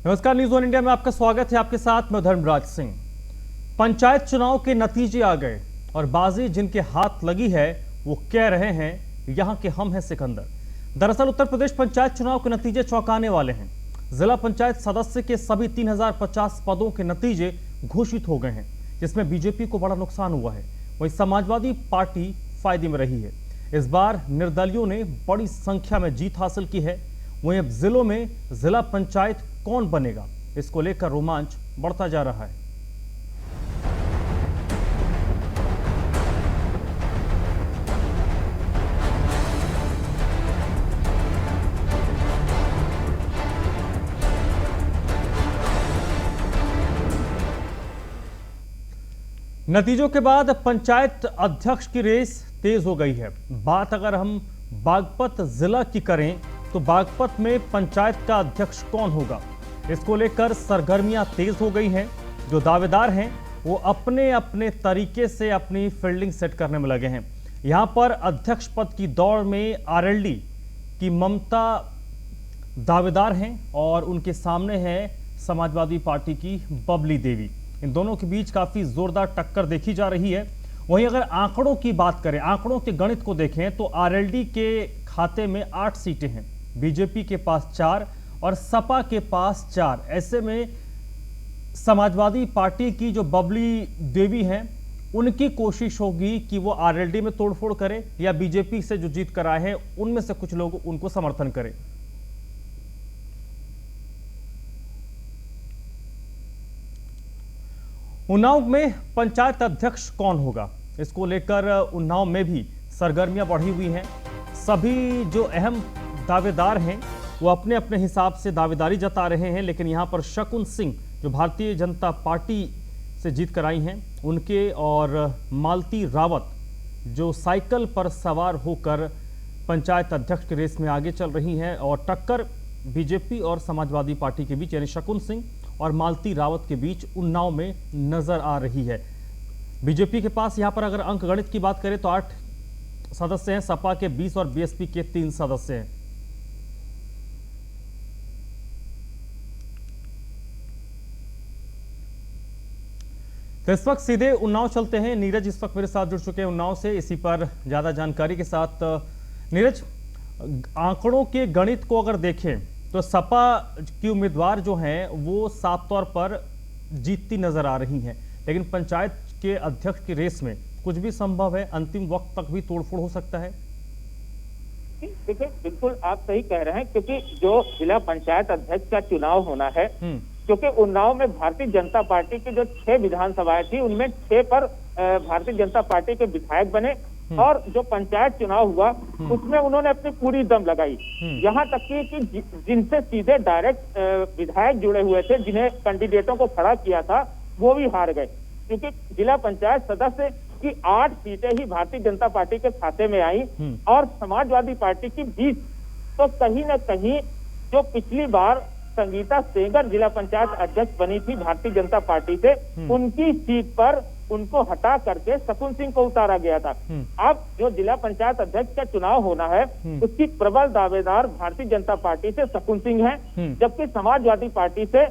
नमस्कार, news one India में आपका स्वागत है। आपके साथ मैं धर्मराज सिंह। पंचायत चुनाव के नतीजे आ गए और बाजी जिनके हाथ लगी है वो कह रहे हैं यहां के हम हैं सिकंदर। दरअसल उत्तर प्रदेश पंचायत चुनाव के नतीजे चौंकाने वाले हैं। जिला पंचायत सदस्य के सभी 3050 पदों के नतीजे घोषित हो गए हैं, जिसमें बीजेपी को बड़ा नुकसान हुआ है। वहीं समाजवादी पार्टी फायदे में रही है। इस बार निर्दलियों ने बड़ी संख्या में जीत हासिल की है। वहीं अब जिलों में जिला पंचायत कौन बनेगा, इसको लेकर रोमांच बढ़ता जा रहा है। नतीजों के बाद पंचायत अध्यक्ष की रेस तेज हो गई है। बात अगर हम बागपत जिला की करें तो बागपत में पंचायत का अध्यक्ष कौन होगा, इसको लेकर सरगर्मियां तेज हो गई हैं। जो दावेदार हैं वो अपने अपने तरीके से अपनी फील्डिंग सेट करने में लगे हैं। यहां पर अध्यक्ष पद की दौड़ में आरएलडी की ममता दावेदार हैं और उनके सामने है समाजवादी पार्टी की बबली देवी। इन दोनों के बीच काफी जोरदार टक्कर देखी जा रही है। वहीं अगर आंकड़ों की बात करें, आंकड़ों के गणित को देखें तो आरएलडी के खाते में 8 सीटें हैं, बीजेपी के पास 4 और सपा के पास 4। ऐसे में समाजवादी पार्टी की जो बबली देवी हैं उनकी कोशिश होगी कि वो आरएलडी में तोड़फोड़ करें या बीजेपी से जो जीत कर आए हैं उनमें से कुछ लोग उनको समर्थन करें। उन्नाव में पंचायत अध्यक्ष कौन होगा, इसको लेकर उन्नाव में भी सरगर्मियां बढ़ी हुई हैं। सभी जो अहम दावेदार हैं वो अपने अपने हिसाब से दावेदारी जता रहे हैं, लेकिन यहां पर शकुन सिंह जो भारतीय जनता पार्टी से जीत कर आई हैं उनके और मालती रावत जो साइकिल पर सवार होकर पंचायत अध्यक्ष की रेस में आगे चल रही हैं और टक्कर बीजेपी और समाजवादी पार्टी के बीच यानी शकुन सिंह और मालती रावत के बीच उन्नाव में नजर आ रही है। बीजेपी के पास यहां पर अगर अंक गणित की बात करें तो 8 सदस्य हैं, सपा के 20 और बीएसपी के 3 सदस्य हैं। तो इस वक्त सीधे उन्नाव चलते हैं। नीरज इस वक्त मेरे साथ जुड़ चुके हैं उन्नाव से, इसी पर ज्यादा जानकारी के साथ। नीरज, आंकड़ों के गणित को अगर देखें तो सपा की उम्मीदवार जो हैं वो साफ तौर पर जीतती नजर आ रही हैं, लेकिन पंचायत के अध्यक्ष की रेस में कुछ भी संभव है, अंतिम वक्त तक भी तोड़फोड़ हो सकता है। देखिए, बिल्कुल आप सही कह रहे हैं, क्योंकि जो जिला पंचायत अध्यक्ष का चुनाव होना है, क्योंकि उन्नाव में भारतीय जनता पार्टी की जो 6 विधानसभाएं थी उनमें 6 पर भारतीय जनता पार्टी के विधायक बने और जो पंचायत चुनाव हुआ उसमें उन्होंने अपनी पूरी दम लगाई। यहाँ तक कि जिनसे सीधे डायरेक्ट विधायक जुड़े हुए थे, जिन्हें कैंडिडेटों को खड़ा किया था, वो भी हार गए, क्योंकि जिला पंचायत सदस्य की 8 सीटें ही भारतीय जनता पार्टी के खाते में आई और समाजवादी पार्टी की 20। तो कहीं न कहीं जो पिछली बार संगीता सेंगर जिला पंचायत अध्यक्ष बनी थी भारतीय जनता पार्टी से, उनकी सीट पर उनको हटा करके शकुन सिंह को उतारा गया था। अब जो जिला पंचायत अध्यक्ष का चुनाव होना है उसकी प्रबल दावेदार भारतीय जनता पार्टी से शकुन सिंह है, जबकि समाजवादी पार्टी से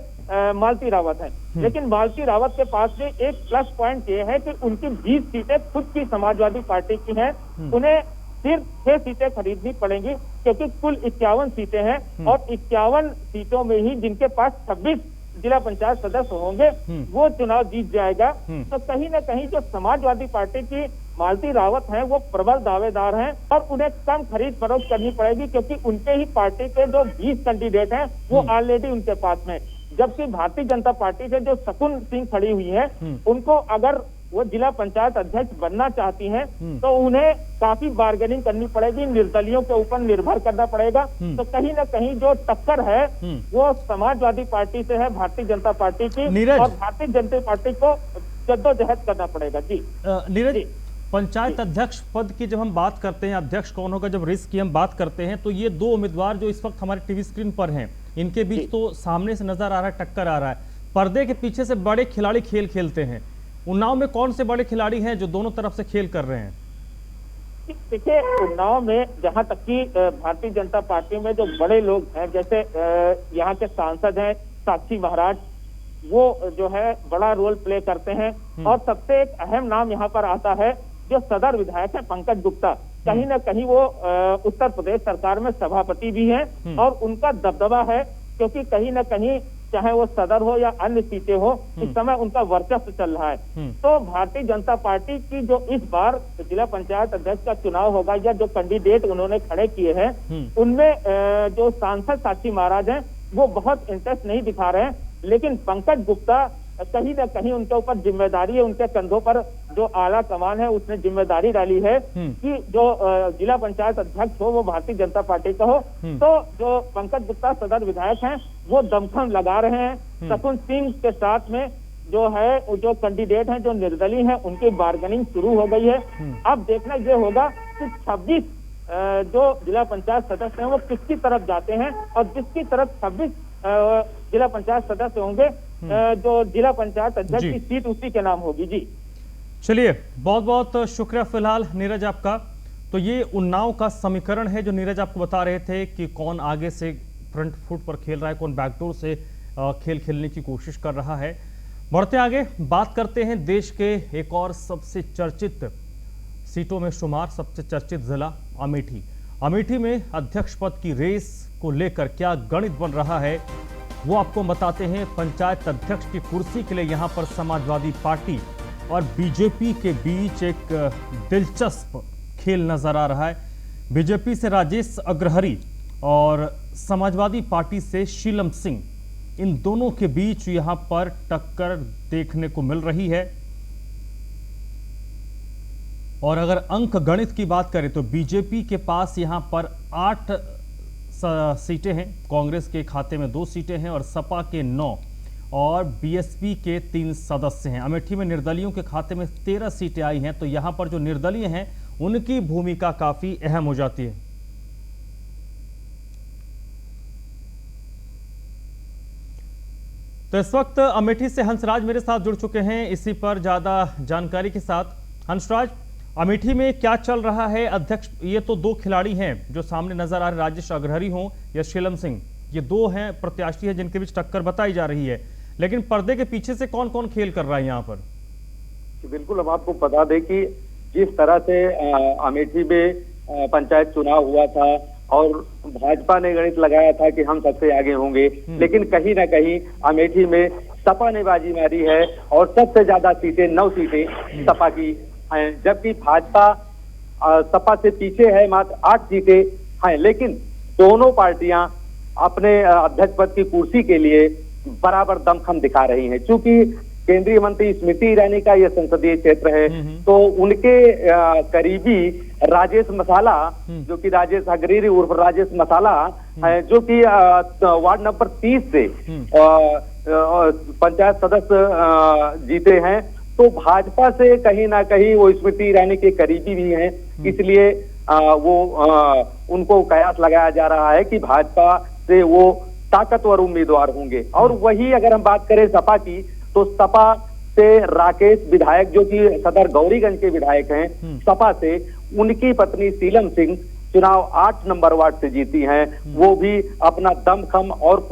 मालती रावत है। लेकिन मालती रावत के पास में एक प्लस पॉइंट ये है कि उनकी 20 सीटें खुद की समाजवादी पार्टी की हैं, उन्हें सिर्फ 6 सीटें खरीदनी पड़ेंगी, क्योंकि कुल 51 सीटें हैं और 51 सीटों में ही जिनके पास 26 जिला पंचायत सदस्य होंगे वो चुनाव जीत जाएगा। तो कहीं न कहीं जो समाजवादी पार्टी की मालती रावत हैं वो प्रबल दावेदार हैं और उन्हें कम खरीद फरोख्त करनी पड़ेगी, क्योंकि उनके ही पार्टी के जो 20 कैंडिडेट हैं वो ऑलरेडी उनके पास में। जबकि भारतीय जनता पार्टी से जो शकुन सिंह खड़ी हुई है उनको अगर वो जिला पंचायत अध्यक्ष बनना चाहती हैं तो उन्हें काफी बार्गेनिंग करनी पड़ेगी, निर्दलियों के ऊपर निर्भर करना पड़ेगा। तो कहीं न कहीं जो टक्कर है वो समाजवादी पार्टी से है भारतीय जनता पार्टी की, और भारतीय जनता पार्टी को जद्दोजहद करना पड़ेगा। जी नीरज, पंचायत अध्यक्ष पद की जब हम बात करते हैं, अध्यक्ष कौन होगा, जब रेस की हम बात करते हैं तो ये 2 उम्मीदवार जो इस वक्त हमारे टीवी स्क्रीन पर हैं, इनके बीच तो सामने से नजर आ रहा है, टक्कर आ रहा है। पर्दे के पीछे से बड़े खिलाड़ी खेल खेलते हैं। उन्नाव में कौन से बड़े खिलाड़ी हैं जो दोनों तरफ से खेल कर रहे हैं? देखिए, उन्नाव में जहां तक कि भारतीय जनता पार्टी में जो बड़े लोग हैं, जैसे यहाँ के सांसद हैं साक्षी महाराज, वो जो है बड़ा रोल प्ले करते हैं। और सबसे एक अहम नाम यहाँ पर आता है जो सदर विधायक है पंकज गुप्ता। कहीं ना कहीं वो उत्तर प्रदेश सरकार में सभापति भी हैं और उनका दबदबा है, क्योंकि कहीं ना कहीं चाहे वो सदर हो या अन्य सीटें हो, इस समय उनका वर्चस्व चल रहा है। तो भारतीय जनता पार्टी की जो इस बार जिला पंचायत अध्यक्ष का चुनाव होगा या जो कैंडिडेट उन्होंने खड़े किए हैं, उनमें जो सांसद साक्षी महाराज हैं वो बहुत इंटरेस्ट नहीं दिखा रहे हैं, लेकिन पंकज गुप्ता कहीं ना कहीं उनके ऊपर जिम्मेदारी है, उनके कंधों पर जो आला कमान है उसने जिम्मेदारी डाली है कि जो जिला पंचायत अध्यक्ष हो वो भारतीय जनता पार्टी का हो। तो जो पंकज गुप्ता सदर विधायक हैं वो दमखम लगा रहे हैं। शकुन सिंह के साथ में जो है जो कैंडिडेट हैं जो निर्दलीय हैं उनकी बार्गेनिंग शुरू हो गई है। अब देखना ये होगा कि 26 जो जिला पंचायत सदस्य हैं वो किसकी तरफ जाते हैं और जिसकी तरफ 26 जिला पंचायत सदस्य होंगे जो जिला पंचायत अध्यक्ष की सीट उसी के नाम होगी। जी चलिए, बहुत बहुत शुक्रिया फिलहाल नीरज आपका। तो ये उन्नाव का समीकरण है जो नीरज आपको बता रहे थे कि कौन आगे से फ्रंट फुट पर खेल रहा है, कौन बैकडोर से खेल खेलने की कोशिश कर रहा है। बढ़ते आगे बात करते हैं देश के एक और सबसे चर्चित सीटों में शुमार, सबसे चर्चित जिला अमेठी। अमेठी में अध्यक्ष पद की रेस को लेकर क्या गणित बन रहा है वो आपको बताते हैं। पंचायत अध्यक्ष की कुर्सी के लिए यहां पर समाजवादी पार्टी और बीजेपी के बीच एक दिलचस्प खेल नजर आ रहा है। बीजेपी से राजेश अग्रहरी और समाजवादी पार्टी से शीलम सिंह, इन दोनों के बीच यहां पर टक्कर देखने को मिल रही है। और अगर अंक गणित की बात करें तो बीजेपी के पास यहां पर 8 सीटें हैं, कांग्रेस के खाते में 2 सीटें हैं और सपा के 9 और बीएसपी के 3 सदस्य हैं। अमेठी में निर्दलियों के खाते में 13 सीटें आई हैं, तो यहां पर जो निर्दलीय हैं उनकी भूमिका काफी अहम हो जाती है। तो इस वक्त अमेठी से हंसराज मेरे साथ जुड़ चुके हैं इसी पर ज्यादा जानकारी के साथ। हंसराज, अमेठी में क्या चल रहा है? अध्यक्ष, ये तो 2 खिलाड़ी हैं जो सामने नजर आ रहे, राजेश अग्रहरी हों या शीलम सिंह, ये 2 हैं प्रत्याशी हैं जिनके बीच टक्कर बताई जा रही है, लेकिन पर्दे के पीछे से कौन कौन खेल कर रहा है यहाँ पर? बिल्कुल, हम आपको बता दें कि जिस तरह से अमेठी में पंचायत चुनाव हुआ था और भाजपा ने गणित लगाया था कि हम सबसे आगे होंगे, लेकिन कहीं ना कहीं अमेठी में सपा ने बाजी मारी है और सबसे ज्यादा सीटें 9 सीटें सपा की हैं, जबकि भाजपा सपा से पीछे है, मात्र 8 सीटें हैं। लेकिन दोनों पार्टियां अपने अध्यक्ष पद की कुर्सी के लिए बराबर दमखम दिखा रही हैं। चूंकि केंद्रीय मंत्री स्मृति ईरानी का यह संसदीय क्षेत्र है, तो उनके करीबी राजेश मसाला, जो कि राजेश अग्रहरी उर्फ राजेश मसाला है, जो कि वार्ड नंबर 30 से पंचायत सदस्य जीते हैं, तो भाजपा से कहीं ना कहीं वो स्मृति ईरानी के करीबी भी हैं, इसलिए उनको कयास लगाया जा रहा है कि भाजपा से वो ताकतवर उम्मीदवार होंगे। और वही अगर हम बात करें सपा की, तो सपा से राकेश विधायक, जो कि सदर गौरीगंज के विधायक हैं, सपा से उनकी पत्नी शीलम सिंह चुनाव 8 नंबर वार्ड से जीती हैं। वो भी अपना दमखम और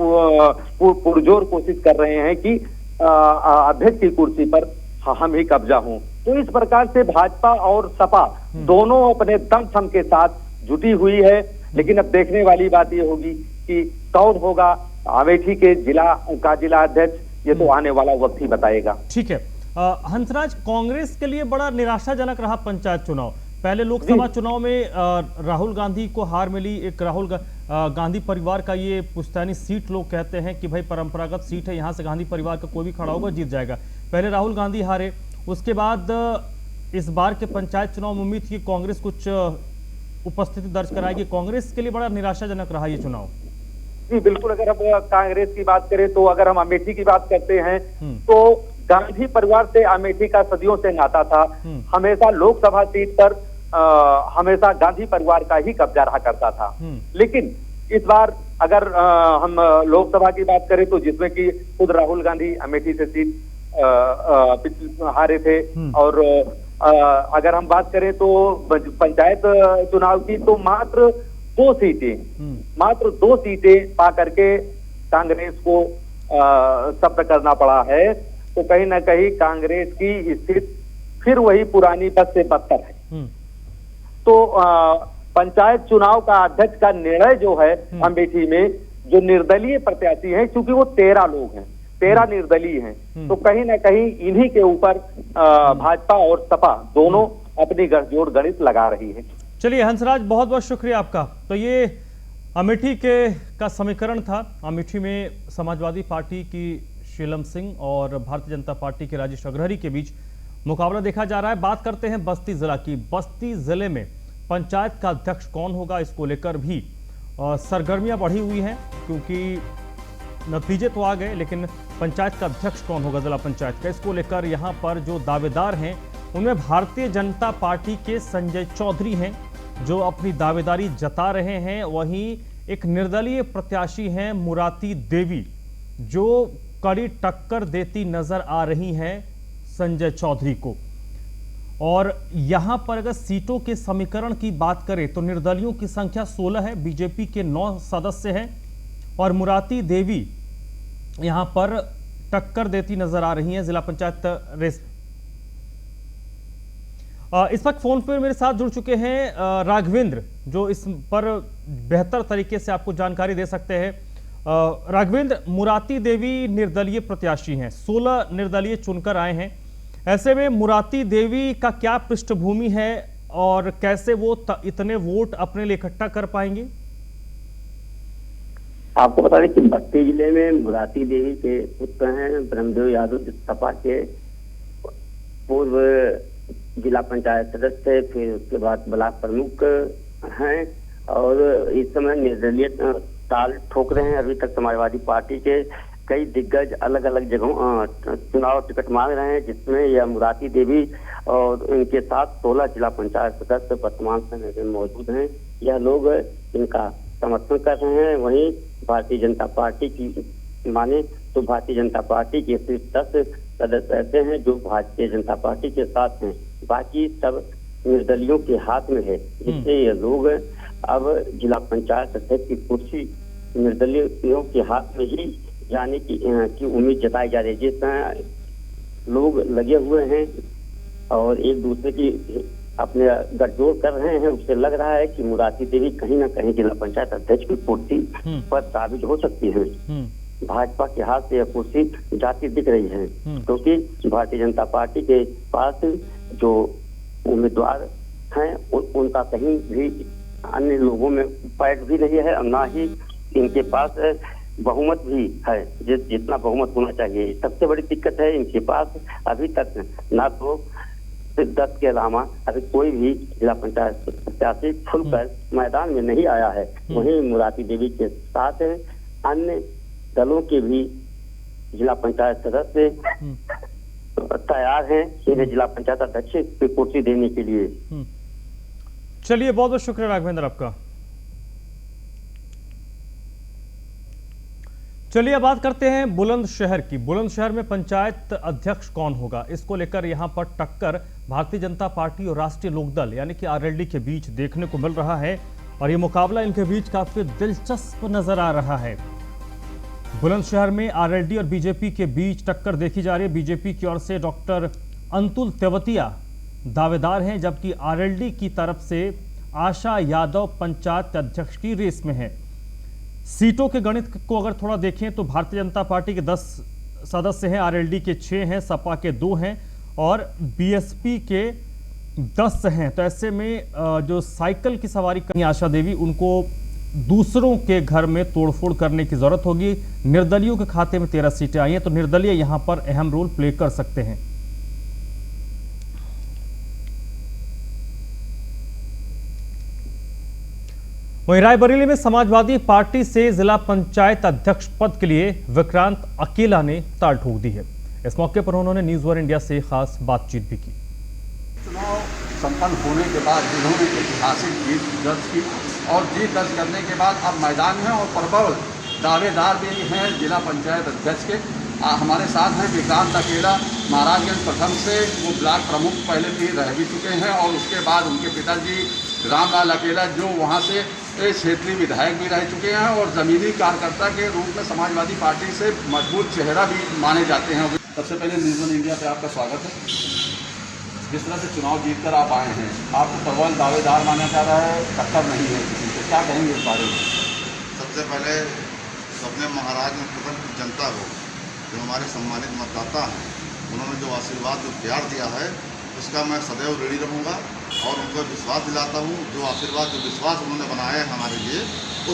पुरजोर कोशिश कर रहे हैं कि अध्यक्ष की कुर्सी पर हम ही कब्जा हों। तो इस प्रकार से भाजपा और सपा दोनों अपने दमखम के साथ जुटी हुई है। लेकिन अब देखने वाली बात ये होगी कि कौन होगा अमेठी के जिला अध्यक्ष, ये तो आने वाला वक्त ही बताएगा। ठीक है हंसराज, कांग्रेस के लिए बड़ा निराशाजनक रहा पंचायत चुनाव। पहले लोकसभा चुनाव में राहुल गांधी को हार मिली। एक राहुल गांधी परिवार का ये पुश्तैनी सीट, लोग कहते हैं कि भाई परंपरागत सीट है, यहाँ से गांधी परिवार का कोई भी खड़ा होगा जीत जाएगा। पहले राहुल गांधी हारे, उसके बाद इस बार के पंचायत चुनाव में उम्मीद की कांग्रेस कुछ उपस्थिति दर्ज कराएगी। कांग्रेस के लिए बड़ा निराशाजनक रहा ये चुनाव। जी बिल्कुल, अगर हम कांग्रेस की बात करें तो अगर हम अमेठी की बात करते हैं तो गांधी परिवार से अमेठी का सदियों से नाता था। हमेशा लोकसभा सीट पर हमेशा गांधी परिवार का ही कब्जा रहा करता था। लेकिन इस बार अगर हम लोकसभा की बात करें तो जिसमें कि खुद राहुल गांधी अमेठी से सीट हारे थे, और अगर हम बात करें तो पंचायत चुनाव की तो मात्र 2 सीटें पा करके कांग्रेस को शब्द करना पड़ा है, तो कहीं ना कहीं कांग्रेस की स्थिति फिर वही पुरानी बद से बदतर है। तो पंचायत चुनाव का अध्यक्ष का निर्णय जो है अमेठी में, जो निर्दलीय प्रत्याशी हैं, क्योंकि वो 13 लोग हैं, 13 निर्दलीय हैं, तो कहीं ना कहीं इन्हीं के ऊपर भाजपा और सपा दोनों अपनी गठजोड़ गणित लगा रही है। चलिए हंसराज, बहुत बहुत शुक्रिया आपका। तो ये अमेठी का समीकरण था। अमेठी में समाजवादी पार्टी की शीलम सिंह और भारतीय जनता पार्टी के राजेश अग्रहरी के बीच मुकाबला देखा जा रहा है। बात करते हैं बस्ती जिला की। बस्ती जिले में पंचायत का अध्यक्ष कौन होगा, इसको लेकर भी सरगर्मियां बढ़ी हुई हैं, क्योंकि नतीजे तो आ गए, लेकिन पंचायत का अध्यक्ष कौन होगा जिला पंचायत का, इसको लेकर यहां पर जो दावेदार हैं उनमें भारतीय जनता पार्टी के संजय चौधरी हैं जो अपनी दावेदारी जता रहे हैं। वहीं एक निर्दलीय प्रत्याशी हैं मुराती देवी जो कड़ी टक्कर देती नजर आ रही हैं संजय चौधरी को। और यहां पर अगर सीटों के समीकरण की बात करें तो निर्दलियों की संख्या 16 है, बीजेपी के 9 सदस्य हैं और मुराती देवी यहां पर टक्कर देती नजर आ रही हैं जिला पंचायत रेस। इस वक्त फोन पर मेरे साथ जुड़ चुके हैं राघवेंद्र, जो इस पर बेहतर तरीके से आपको जानकारी दे सकते हैं। राघवेंद्र, मुराती देवी निर्दलीय प्रत्याशी हैं, 16 निर्दलीय चुनकर आए हैं। ऐसे में मुराती देवी का क्या पृष्ठभूमि है और कैसे वो इतने वोट अपने लिए इकट्ठा कर पाएंगे? आपको बता दें कि बस्ती जिले में मुराती देवी के पुत्र हैं ब्रह्मदेव यादव, जो सपा के पूर्व जिला पंचायत सदस्य, फिर उसके बाद ब्लॉक प्रमुख हैं और इस समय निर्दलीय ताल ठोक रहे हैं। अभी तक समाजवादी पार्टी के कई दिग्गज अलग अलग जगहों चुनाव टिकट मांग रहे हैं, जिसमें यह मुराती देवी और इनके साथ 16 जिला पंचायत सदस्य वर्तमान समय में मौजूद हैं। यह लोग इनका समर्थन कर रहे हैं। वहीं भारतीय जनता पार्टी की माने तो भारतीय जनता पार्टी के सिर्फ 10 सदस्य ऐसे हैं जो भारतीय जनता पार्टी के साथ हैं, बाकी सब निर्दलियों के हाथ में है, जिससे ये लोग अब जिला पंचायत अध्यक्ष की कुर्सी निर्दलियों के हाथ में ही जाने की उम्मीद जताई जा रही है। जिस तरह लोग लगे हुए हैं और एक दूसरे की अपने गठजोड़ कर रहे हैं, उससे लग रहा है कि मुराती देवी कहीं ना कहीं जिला पंचायत अध्यक्ष की कुर्सी पर काबिज हो सकती है। भाजपा के हाथ से यह कुर्सी जाती दिख रही है, क्योंकि भारतीय जनता पार्टी के पास जो उम्मीदवार हैं उनका कहीं भी अन्य लोगों में पैठ भी नहीं है और ना ही इनके पास बहुमत भी है जितना बहुमत होना चाहिए। सबसे बड़ी दिक्कत है इनके पास अभी तक ना तो 10 के अलावा अभी कोई भी जिला पंचायत प्रत्याशी खुलकर मैदान में नहीं आया है। वहीं मुराती देवी के साथ अन्य दलों के भी जिला पंचायत सदस्य तैयार हैं इन्हें जिला पंचायत अध्यक्ष की कुर्सी देने के लिए। चलिए, बहुत बहुत शुक्रिया राघवेंद्र आपका। चलिए अब बात करते हैं बुलंदशहर की। बुलंदशहर में पंचायत अध्यक्ष कौन होगा, इसको लेकर यहां पर टक्कर भारतीय जनता पार्टी और राष्ट्रीय लोकदल यानी कि आरएलडी के बीच देखने को मिल रहा है और ये मुकाबला इनके बीच काफी दिलचस्प नजर आ रहा है। बुलंदशहर में आरएलडी और बीजेपी के बीच टक्कर देखी जा रही है। बीजेपी की ओर से डॉक्टर अंतुल तेवतिया दावेदार हैं, जबकि आरएलडी की तरफ से आशा यादव पंचायत अध्यक्ष की रेस में है। सीटों के गणित को अगर थोड़ा देखें तो भारतीय जनता पार्टी के 10 सदस्य हैं, आरएलडी के 6 हैं, सपा के 2 हैं और बीएसपी के 10 हैं। तो ऐसे में जो साइकिल की सवारी करनी आशा देवी, उनको दूसरों के घर में तोड़फोड़ करने की जरूरत होगी। निर्दलियों के खाते में 13 सीटें आई हैं, तो निर्दलीय यहां पर अहम रोल प्ले कर सकते हैं। वहीं रायबरेली में समाजवादी पार्टी से जिला पंचायत अध्यक्ष पद के लिए विक्रांत अकेला ने ताल ठोक दी है। इस मौके पर उन्होंने न्यूज वन इंडिया से खास बातचीत भी की। चुनाव संपन्न होने के बाद जिन्होंने ऐतिहासिक जीत दर्ज की और जीत दर्ज करने के बाद अब मैदान में और प्रबल दावेदार भी हैं जिला पंचायत अध्यक्ष के। हमारे साथ हैं विक्रांत अकेला, महाराजगंज प्रथम से वो ब्लॉक प्रमुख पहले भी रह भी चुके हैं और उसके बाद उनके पिताजी रामलाल अकेला जो वहाँ से क्षेत्रीय विधायक भी रह चुके हैं और ज़मीनी कार्यकर्ता के रूप में समाजवादी पार्टी से मजबूत चेहरा भी माने जाते हैं। सबसे पहले न्यूज़ वन इंडिया पे आपका स्वागत है। जिस तरह से चुनाव जीतकर आप आए हैं, आपको प्रबल दावेदार माना जा रहा है, टक्कर नहीं है किसी से, क्या कहेंगे इस बारे में? सबसे पहले अपने महाराज जनता को, जो हमारे सम्मानित मतदाता हैं, उन्होंने जो आशीर्वाद जो प्यार दिया है उसका मैं सदैव ऋणी रहूँगा और उनको विश्वास दिलाता हूँ। जो आशीर्वाद जो विश्वास उन्होंने बनाया है हमारे लिए,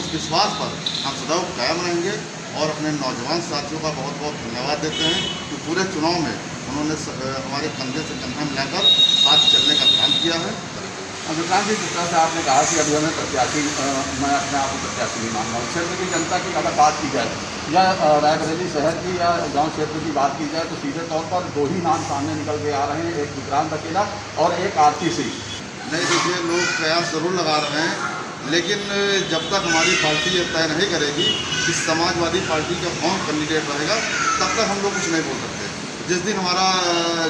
उस विश्वास पर हम सदैव कायम रहेंगे और अपने नौजवान साथियों का बहुत बहुत धन्यवाद देते हैं कि पूरे चुनाव में उन्होंने हमारे कंधे से कंधा मिलाकर साथ चलने का काम किया है। विक्रांत जी, जिस तरह से आपने कहा कि अभी हमें प्रत्याशी, मैं अपने आप को प्रत्याशी नहीं मानता हूँ, क्षेत्र की जनता की अगर बात की जाए या रायबरेली शहर की या गांव क्षेत्र की बात की जाए तो सीधे तौर पर दो ही नाम सामने निकल के आ रहे हैं, एक विक्रांत अकेला और एक आरती सिंह। नहीं, देखिए, लोग प्रयास ज़रूर लगा रहे हैं, लेकिन जब तक हमारी पार्टी ये तय नहीं करेगी कि समाजवादी पार्टी का कौन कैंडिडेट रहेगा, तब तक हम लोग कुछ नहीं बोल सकते। जिस दिन हमारा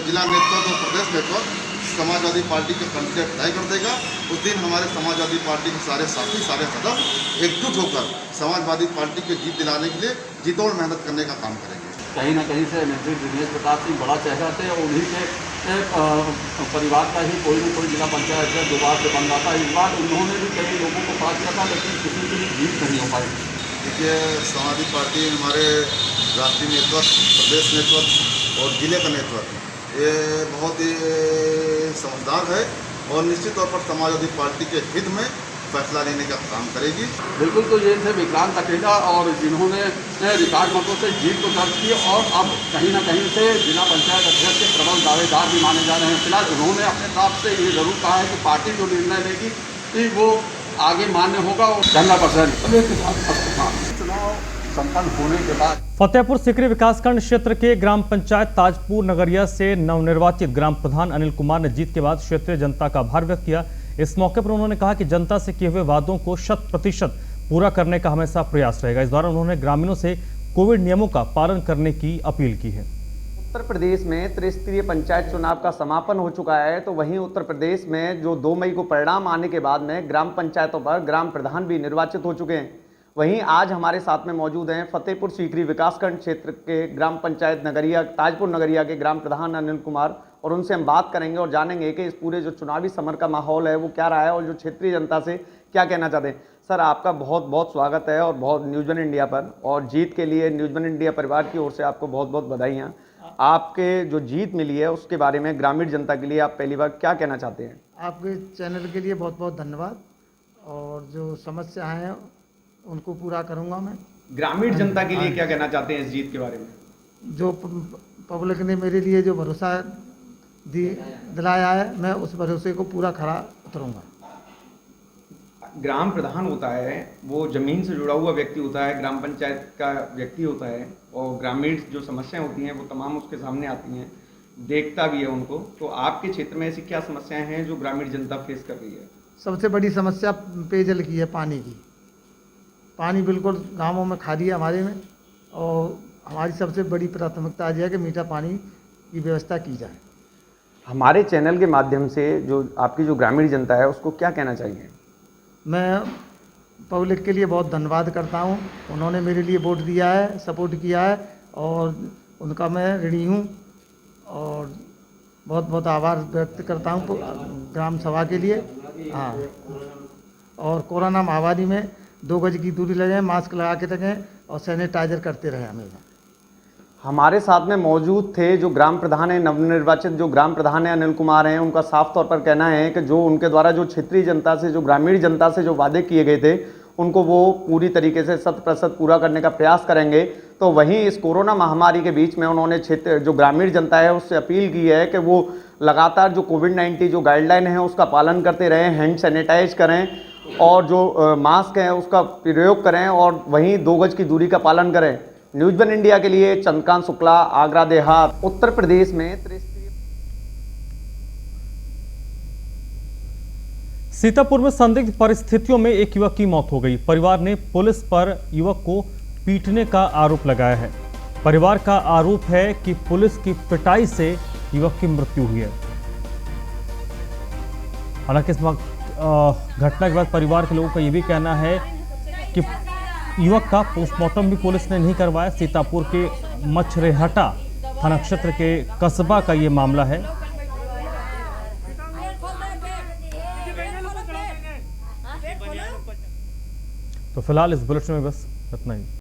जिला नेतृत्व और प्रदेश नेतृत्व समाजवादी पार्टी का कैंडिडेट तय कर देगा, उस दिन हमारे समाजवादी पार्टी के सारे साथी, सारे सदस्य एकजुट होकर समाजवादी पार्टी को जीत दिलाने के लिए जीतोड़ मेहनत करने का काम करेंगे। कहीं ना कहीं से नेत्री दिनेश प्रताप सिंह बड़ा चेहरा थे और उन्हीं के परिवार का ही कोई न कोई जिला पंचायत से दोबारा से बन रहा था। इस बार उन्होंने भी कई लोगों को पास किया था, लेकिन किसी की भी जीत नहीं हो पाई। देखिए, समाजवादी पार्टी हमारे राष्ट्रीय नेतृत्व, प्रदेश नेतृत्व और जिले का नेतृत्व ये बहुत ही समझदार है और निश्चित तौर पर समाजवादी पार्टी के हित में फैसला लेने का काम करेगी। बिल्कुल, तो ये थे विक्रांत अकेला और जिन्होंने रिकॉर्ड मतों से जीत को दर्ज की और अब कहीं ना कहीं से जिला पंचायत अध्यक्ष के प्रबल दावेदार भी माने जा रहे हैं। फिलहाल उन्होंने अपने तरफ से ये जरूर कहा है कि पार्टी जो निर्णय लेगी कि वो आगे मान्य होगा और 10% के साथ चुनाव संपन्न होने के बाद फतेहपुर सीकरी विकासखंड क्षेत्र के ग्राम पंचायत ताजपुर नगरिया से नवनिर्वाचित ग्राम प्रधान अनिल कुमार ने जीत के बाद क्षेत्रीय जनता का आभार व्यक्त किया। इस मौके पर उन्होंने कहा कि जनता से किए हुए वादों को 100% पूरा करने का हमेशा प्रयास रहेगा। इस दौरान उन्होंने ग्रामीणों से कोविड नियमों का पालन करने की अपील की है। उत्तर प्रदेश में त्रिस्तरीय पंचायत चुनाव का समापन हो चुका है, तो वहीं उत्तर प्रदेश में जो 2 मई को परिणाम आने के बाद में ग्राम पंचायतों पर ग्राम प्रधान भी निर्वाचित हो चुके हैं। वहीं आज हमारे साथ में मौजूद हैं फतेहपुर सीकरी विकासखंड क्षेत्र के ग्राम पंचायत नगरिया ताजपुर नगरिया के ग्राम प्रधान अनिल कुमार, और उनसे हम बात करेंगे और जानेंगे कि इस पूरे जो चुनावी समर का माहौल है वो क्या रहा है और जो क्षेत्रीय जनता से क्या कहना चाहते हैं। सर, आपका बहुत बहुत स्वागत है और बहुत न्यूज़ वन इंडिया पर, और जीत के लिए न्यूज़ वन इंडिया परिवार की ओर से आपको बहुत बहुत बधाइयाँ। आपके जो जीत मिली है उसके बारे में ग्रामीण जनता के लिए आप पहली बार क्या कहना चाहते हैं? आपके चैनल के लिए बहुत बहुत धन्यवाद, और जो समस्या हैं उनको पूरा करूंगा मैं। ग्रामीण जनता के लिए क्या कहना चाहते हैं इस जीत के बारे में? जो पब्लिक ने मेरे लिए जो भरोसा दिलाया है, मैं उस भरोसे को पूरा खरा उतरूंगा। ग्राम प्रधान होता है वो ज़मीन से जुड़ा हुआ व्यक्ति होता है, ग्राम पंचायत का व्यक्ति होता है, और ग्रामीण जो समस्याएं होती हैं वो तमाम उसके सामने आती हैं, देखता भी है उनको। तो आपके क्षेत्र में ऐसी क्या समस्याएं हैं जो ग्रामीण जनता फेस कर रही है? सबसे बड़ी समस्या पेयजल की है, पानी की। पानी बिल्कुल गाँवों में खाली है हमारे में, और हमारी सबसे बड़ी प्राथमिकता आज है कि मीठा पानी की व्यवस्था की जाए। हमारे चैनल के माध्यम से जो आपकी जो ग्रामीण जनता है उसको क्या कहना चाहिए? मैं पब्लिक के लिए बहुत धन्यवाद करता हूं, उन्होंने मेरे लिए वोट दिया है, सपोर्ट किया है, और उनका मैं ऋणी हूं, और बहुत बहुत आभार व्यक्त करता हूं ग्राम सभा के लिए। हाँ, और कोरोना महामारी में 2 गज की दूरी लगाएं, मास्क लगा के रखें और सैनिटाइजर करते रहें हमेशा। हमारे साथ में मौजूद थे जो ग्राम प्रधान है, नवनिर्वाचित जो ग्राम प्रधान है अनिल कुमार हैं। उनका साफ तौर पर कहना है कि जो उनके द्वारा जो क्षेत्रीय जनता से, जो ग्रामीण जनता से जो वादे किए गए थे उनको वो पूरी तरीके से 100% पूरा करने का प्रयास करेंगे। तो वहीं इस कोरोना महामारी के बीच में उन्होंने क्षेत्र जो ग्रामीण जनता है उससे अपील की है कि वो लगातार जो कोविड-19 जो गाइडलाइन है उसका पालन करते रहें, हैंड सैनिटाइज करें, और जो मास्क है उसका प्रयोग करें, और वहीं 2 गज की दूरी का पालन करें। न्यूज़ वन इंडिया के लिए चंद्रकांत शुक्ला, आगरा देहात, उत्तर प्रदेश में। सीतापुर में संदिग्ध परिस्थितियों में एक युवक की मौत हो गई। परिवार ने पुलिस पर युवक को पीटने का आरोप लगाया है। परिवार का आरोप है कि पुलिस की पिटाई से युवक की मृत्यु हुई है। हालांकि घटना के बाद परिवार के लोगों का ये भी कहना है कि युवक का पोस्टमार्टम भी पुलिस ने नहीं करवाया। सीतापुर के मछरेहटा थाना क्षेत्र के कस्बा का ये मामला है। तो फिलहाल इस बुलेटिन में बस इतना ही।